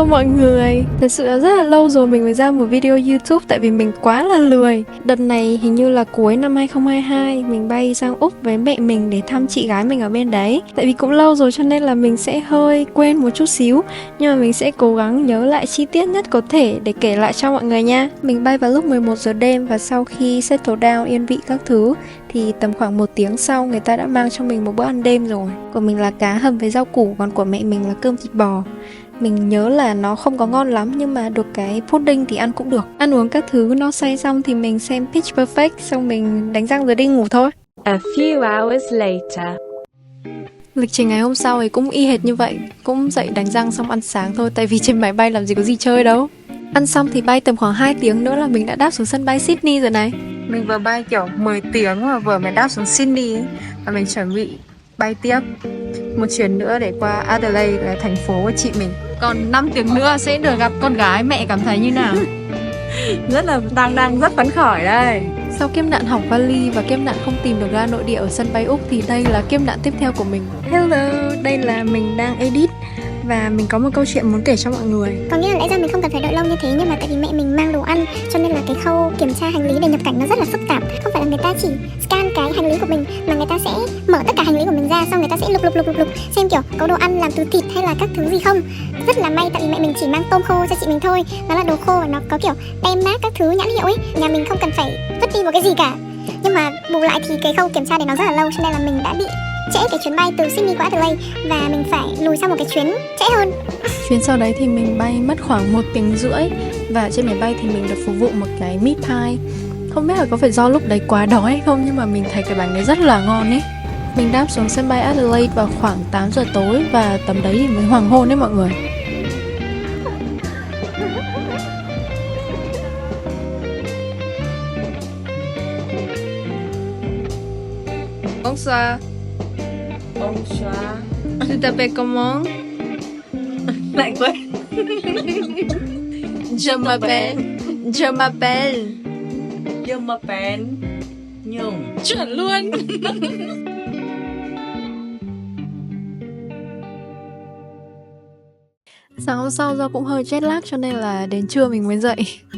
Hello mọi người. Thật sự là rất là lâu rồi mình mới ra một video YouTube tại vì mình quá là lười. Đợt này hình như là cuối năm 2022 mình bay sang Úc với mẹ mình để thăm chị gái mình ở bên đấy. Tại vì cũng lâu rồi cho nên là mình sẽ hơi quên một chút xíu, nhưng mà mình sẽ cố gắng nhớ lại chi tiết nhất có thể để kể lại cho mọi người nha. Mình bay vào lúc 11 giờ đêm và sau khi settle down yên vị các thứ thì tầm khoảng 1 tiếng sau người ta đã mang cho mình một bữa ăn đêm rồi. Của mình là cá hầm với rau củ, còn của mẹ mình là cơm thịt bò. Mình nhớ là nó không có ngon lắm nhưng mà được cái pudding thì ăn cũng được. Ăn uống các thứ no say xong thì mình xem Pitch Perfect, xong mình đánh răng rồi đi ngủ thôi. A few hours later. Lịch trình ngày hôm sau thì cũng y hệt như vậy, cũng dậy đánh răng xong ăn sáng thôi, tại vì trên máy bay làm gì có gì chơi đâu. Ăn xong thì bay tầm khoảng 2 tiếng nữa là mình đã đáp xuống sân bay Sydney rồi này. Mình vừa bay kiểu 10 tiếng mà vừa mới đáp xuống Sydney ấy, và mình chuẩn bị bay tiếp một chuyến nữa để qua Adelaide là thành phố của chị mình. Còn 5 tiếng nữa sẽ được gặp con gái, mẹ cảm thấy như nào? Rất là đang rất phấn khởi đây. Sau kiếp nạn hỏng vali và kiếp nạn không tìm được ga nội địa ở sân bay Úc thì đây là kiếp nạn tiếp theo của mình. Hello, đây là mình đang edit và mình có một câu chuyện muốn kể cho mọi người. Có nghĩa là lẽ ra mình không cần phải đợi lâu như thế, nhưng mà tại vì mẹ mình mang đồ ăn cho nên là cái khâu kiểm tra hành lý để nhập cảnh nó rất là phức tạp. Không phải là người ta chỉ scan cái hành lý của mình mà người ta sẽ mở tất cả hành lý của mình ra, xong người ta sẽ lục xem kiểu có đồ ăn làm từ thịt hay là các thứ gì không. Rất là may tại vì mẹ mình chỉ mang tôm khô cho chị mình thôi, nó là đồ khô và nó có kiểu tem mác các thứ nhãn hiệu ấy, nhà mình không cần phải vứt đi một cái gì cả. Nhưng mà bù lại thì cái khâu kiểm tra này nó rất là lâu cho nên là mình đã bị trễ cái chuyến bay từ Sydney qua Adelaide và mình phải lùi sang một cái chuyến trễ hơn. Chuyến sau đấy thì mình bay mất khoảng 1 tiếng rưỡi và trên máy bay thì mình được phục vụ một cái meat pie. Không biết là có phải do lúc đấy quá đói hay không nhưng mà mình thấy cái bánh đấy rất là ngon ấy. Mình đáp xuống sân bay Adelaide vào khoảng 8 giờ tối và tầm đấy thì mới hoàng hôn đấy mọi người. Bonsoir. Bonsoir. Tu t'appelles comment? Lại quên. Je m'appelle Nhung. Chuẩn luôn. Sáng hôm sau do cũng hơi jet lag cho nên là đến trưa mình mới dậy.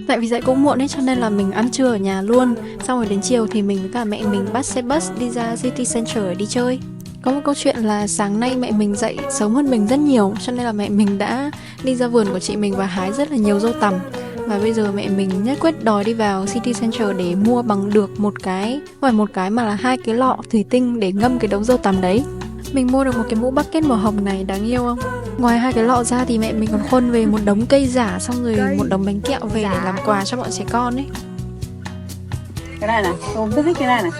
Tại vì dậy cũng muộn ấy cho nên là mình ăn trưa ở nhà luôn. Xong rồi đến chiều thì mình với cả mẹ mình bắt xe bus đi ra City Center để đi chơi. Có một câu chuyện là sáng nay mẹ mình dậy sớm hơn mình rất nhiều, cho nên là mẹ mình đã đi ra vườn của chị mình và hái rất là nhiều dâu tằm. Và bây giờ mẹ mình nhất quyết đòi đi vào City Center để mua bằng được một cái, không phải một cái mà là 2 cái lọ thủy tinh để ngâm cái đống dâu tằm đấy. Mình mua được một cái mũ bucket màu hồng này, đáng yêu không? Ngoài 2 cái lọ ra thì mẹ mình còn khuân về một đống cây giả, xong rồi một đống bánh kẹo về để làm quà cho bọn trẻ con ấy. Cái này này, tôi rất thích cái này này.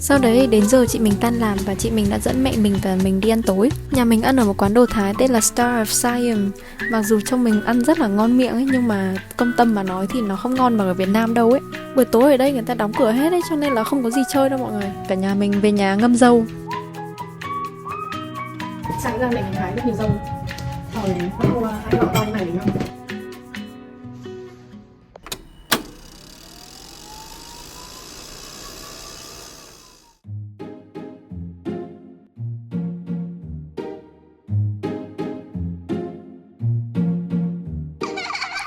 Sau đấy đến giờ chị mình tan làm và chị mình đã dẫn mẹ mình và mình đi ăn tối. Nhà mình ăn ở một quán đồ Thái tên là Star of Siam. Mặc dù trông mình ăn rất là ngon miệng ấy, nhưng mà công tâm mà nói thì nó không ngon bằng ở Việt Nam đâu ấy. Buổi tối ở đây người ta đóng cửa hết ấy, cho nên là không có gì chơi đâu mọi người. Cả nhà mình về nhà ngâm dâu. Sáng ra mẹ mình hái rất nhiều dâu. Rồi mua 2 lọ to như này để ngâm.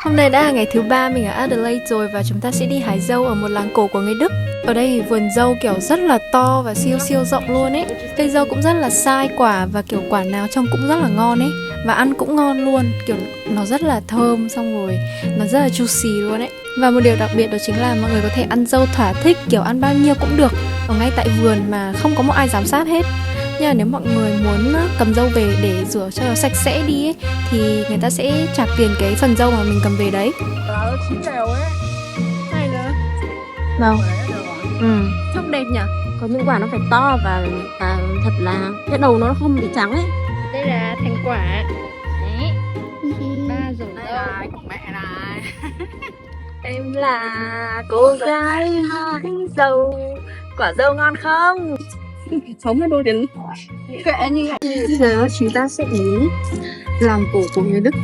Hôm nay đã là ngày thứ 3 mình ở Adelaide rồi và chúng ta sẽ đi hái dâu ở một làng cổ của người Đức. Ở đây thì vườn dâu kiểu rất là to và siêu rộng luôn ấy. Cây dâu cũng rất là sai quả và kiểu quả nào trông cũng rất là ngon ấy. Và ăn cũng ngon luôn, kiểu nó rất là thơm, xong rồi nó rất là juicy luôn ấy. Và một điều đặc biệt đó chính là mọi người có thể ăn dâu thỏa thích, kiểu ăn bao nhiêu cũng được ở ngay tại vườn mà không có một ai giám sát hết. Nhưng mà nếu mọi người muốn cầm dâu về để rửa cho nó sạch sẽ đi ấy, thì người ta sẽ trả tiền cái phần dâu mà mình cầm về đấy. Nó chín đều ấy. Hay nữa. Đâu? Trông đẹp nhỉ? Có những quả nó phải to và thật là cái đầu nó không bị trắng ấy. Đây là thành quả. Đấy. 3 rổ Đây dâu. là của mẹ này. Em là cô gái hái dâu. Quả dâu ngon không? Sống với đôi đến kệ như vậy. Bây giờ chúng ta sẽ đến làng cổ của người Đức.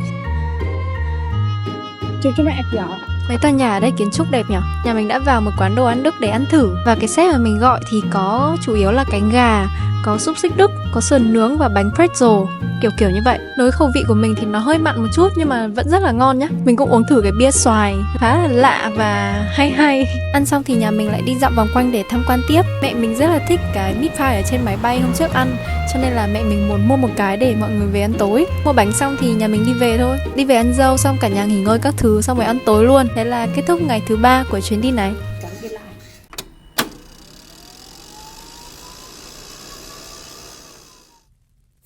Chụp cho mẹ kìa. Mấy tòa nhà ở đây kiến trúc đẹp nhỉ? Nhà mình đã vào một quán đồ ăn Đức để ăn thử. Và cái set mà mình gọi thì có chủ yếu là cánh gà, có xúc xích Đức, có sườn nướng và bánh pretzel. kiểu kiểu như vậy. Đối với khẩu vị của mình thì nó hơi mặn một chút nhưng mà vẫn rất là ngon nhá. Mình cũng uống thử cái bia xoài khá là lạ và hay. Ăn xong thì nhà mình lại đi dạo vòng quanh để tham quan tiếp. Mẹ mình rất là thích cái meat pie ở trên máy bay hôm trước ăn, cho nên là mẹ mình muốn mua một cái để mọi người về ăn tối. Mua bánh xong thì nhà mình đi về thôi. Đi về ăn dâu xong cả nhà nghỉ ngơi các thứ xong rồi ăn tối luôn. Thế là kết thúc ngày thứ 3 của chuyến đi này.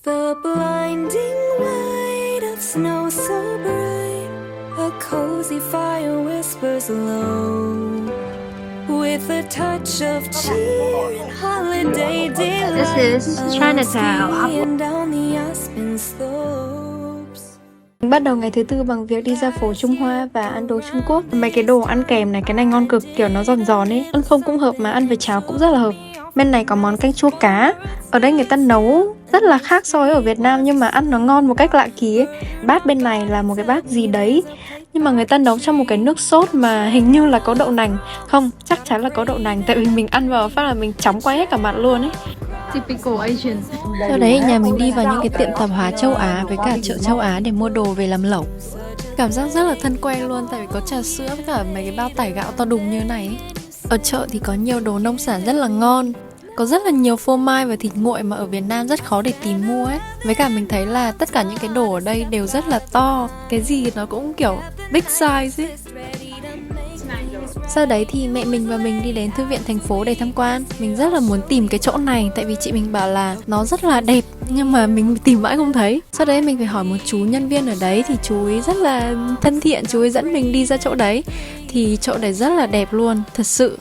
The blinding light of snow so bright, a cozy fire whispers low, with a touch of cheer and holiday delight. This is Chinatown. And down the aspen slopes. Mình bắt đầu ngày thứ 4 bằng việc đi ra phố Trung Hoa và ăn đồ Trung Quốc. Mấy cái đồ ăn kèm này, cái này ngon cực, kiểu nó giòn giòn ấy. Ăn không cũng hợp mà ăn với cháo cũng rất là hợp. Bên này có món canh chua cá. Ở đây người ta nấu rất là khác so với ở Việt Nam nhưng mà ăn nó ngon một cách lạ kỳ ấy. Bát bên này là một cái bát gì đấy nhưng mà người ta nấu trong một cái nước sốt mà hình như là có đậu nành. Không, chắc chắn là có đậu nành tại vì mình ăn vào phát là mình chóng quay hết cả mặt luôn ấy. Typical Asian. Sau đấy nhà mình đi vào những cái tiệm tạp hóa châu Á với cả chợ châu Á để mua đồ về làm lẩu. Cảm giác rất là thân quen luôn tại vì có trà sữa với cả mấy cái bao tải gạo to đùng như này ấy. Ở chợ thì có nhiều đồ nông sản rất là ngon. Có rất là nhiều phô mai và thịt nguội mà ở Việt Nam rất khó để tìm mua ấy. Với cả mình thấy là tất cả những cái đồ ở đây đều rất là to. Cái gì nó cũng kiểu big size ấy. Sau đấy thì mẹ mình và mình đi đến thư viện thành phố để tham quan. Mình rất là muốn tìm cái chỗ này tại vì chị mình bảo là nó rất là đẹp nhưng mà mình tìm mãi không thấy. Sau đấy mình phải hỏi một chú nhân viên ở đấy thì chú ấy rất là thân thiện, chú ấy dẫn mình đi ra chỗ đấy. Thì chỗ đấy rất là đẹp luôn, thật sự.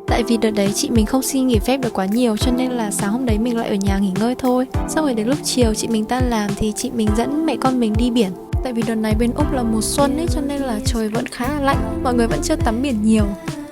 Tại vì đợt đấy chị mình không xin nghỉ phép được quá nhiều cho nên là sáng hôm đấy mình lại ở nhà nghỉ ngơi thôi. Xong rồi đến lúc chiều chị mình tan làm thì chị mình dẫn mẹ con mình đi biển. Tại vì đợt này bên Úc là mùa xuân ấy cho nên là trời vẫn khá là lạnh. Mọi người vẫn chưa tắm biển nhiều.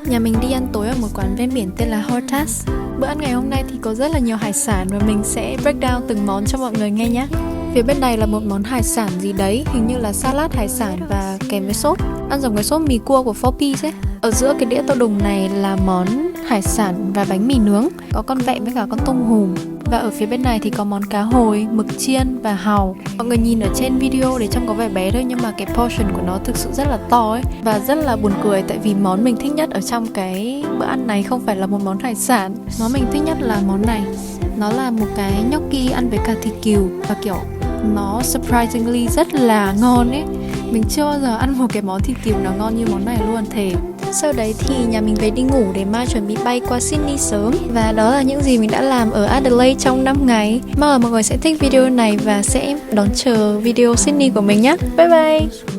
Nhà mình đi ăn tối ở một quán ven biển tên là Hortas. Bữa ăn ngày hôm nay thì có rất là nhiều hải sản và mình sẽ break down từng món cho mọi người nghe nhé. Phía bên này là một món hải sản gì đấy, hình như là salad hải sản và kèm với sốt. Ăn giống cái sốt mì cua của 4Piece ấy. Ở giữa cái đĩa to đùng này là món hải sản và bánh mì nướng, có con vẹm với cả con tôm hùm. Và ở phía bên này thì có món cá hồi, mực chiên và hàu. Mọi người nhìn ở trên video để trông có vẻ bé thôi nhưng mà cái portion của nó thực sự rất là to ấy. Và rất là buồn cười tại vì món mình thích nhất ở trong cái bữa ăn này không phải là một món hải sản. Món mình thích nhất là món này. Nó là một cái gnocchi ăn với cả thịt cừu và kiểu nó surprisingly rất là ngon ấy. Mình chưa bao giờ ăn một cái món thịt cừu nào ngon như món này luôn, thề. Sau đấy thì nhà mình về đi ngủ để mai chuẩn bị bay qua Sydney sớm. Và đó là những gì mình đã làm ở Adelaide trong 5 ngày. Mong là mọi người sẽ thích video này và sẽ đón chờ video Sydney của mình nhé. Bye bye!